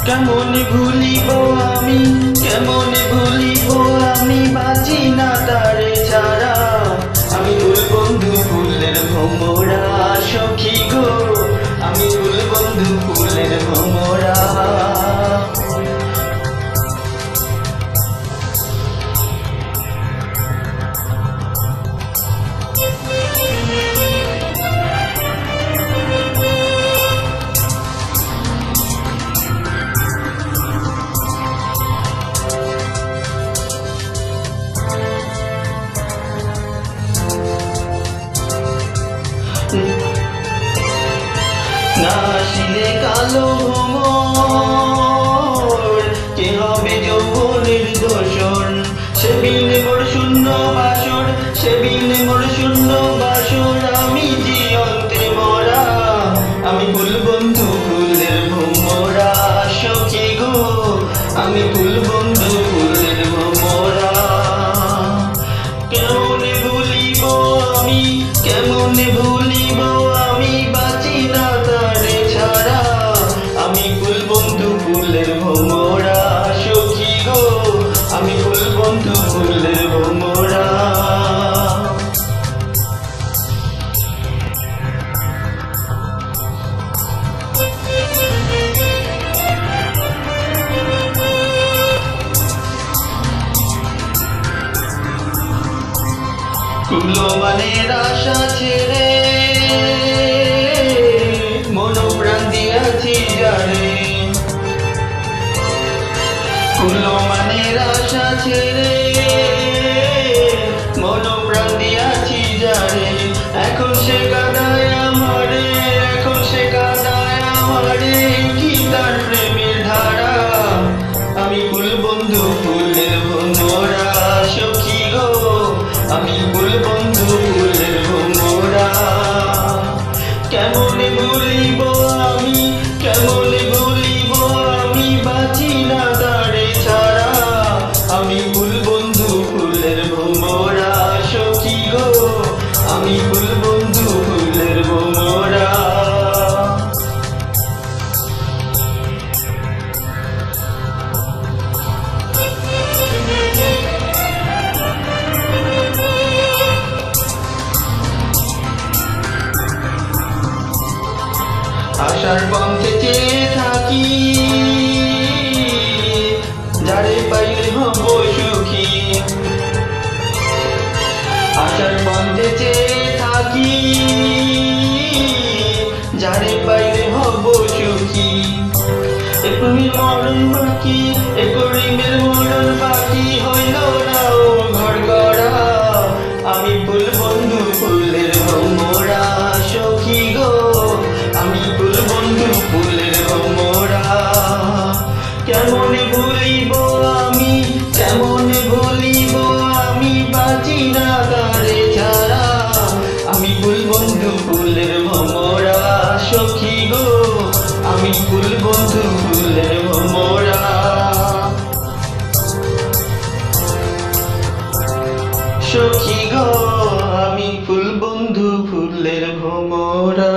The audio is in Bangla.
কেমনে ভুলিব আমি, কেমনে ভুলিব আমি, বাঁচি না তারে ছাড়া। আমি ফুল বন্ধু ফুলের ভোমরা সখী গো, আমি ফুল বন্ধু ফুলের ভোমরা। না আসিলে কালো ভ্রমর, কে হবে যৌবনের দোষর? সে বিনে মোর শূন্য বাসর, সে বিনে মোর শূন্য বাসর। আমি জিয়ন্তে মরা, আমি ফুল বন্ধু ফুলের ভোমরা সখী গো, আমি ফুল বন্ধু ফুলের ভোমরা। কেমনে ভুলিব আমি, কেমনে ভুলিব আমি, বাঁচি না তারে ছাড়া। আমি ফুল বন্ধু ফুলের ভোমরা সখী গো, আমি ফুল বন্ধু ফুলের ভোমরা। কুলমানের আশা ছেড়ে মনোপ্রাণ দিয়াছি যারে, কুলমানের আশা ছেড়ে মনোপ্রাণ দিয়াছি যারে। এখন সে কাঁদায় আমারে, এখন সে কাঁদায় আমারে, কি তার প্রেমের ধারা। আমি ফুল বন্ধু ফুলের ভোমরা সখী গো, আমি ফুল বন্ধু ফুলের ভোমরা। কেমনে ভুলিব আমি, কেমনে ভুলিব আমি, বাঁচি না তারে ছাড়া। আমি ফুল বন্ধু ফুলের ভোমরা সখী গো, আমি ফুল বন্ধু ফুলের ভোমরা। আশার পথে চেয়ে থাকি, যারে পাইলে হব সুখী। আশার পথে চেয়ে থাকি, যারে পাইলে হব সুখী। এ প্রেমের মরণ বাকি, এ প্রেমের মরণ বাকি, হইল না ও ঘর গড়া। আমি ফুল বন্ধু ফুলের ভোমরা সখী গো, আমি ফুল বন্ধু ফুলের ভোমরা। কেমনে ভুলিব আমি, কেমনে ভুলিব আমি, বাঁচি না তারে ছাড়া। আমি ফুল বন্ধু ফুলের ভোমরা সখী গো, আমি ফুল বন্ধু ফুলের ভোমরা। সখী গো, আমি ফুল বন্ধু ফুলের ভোমরা।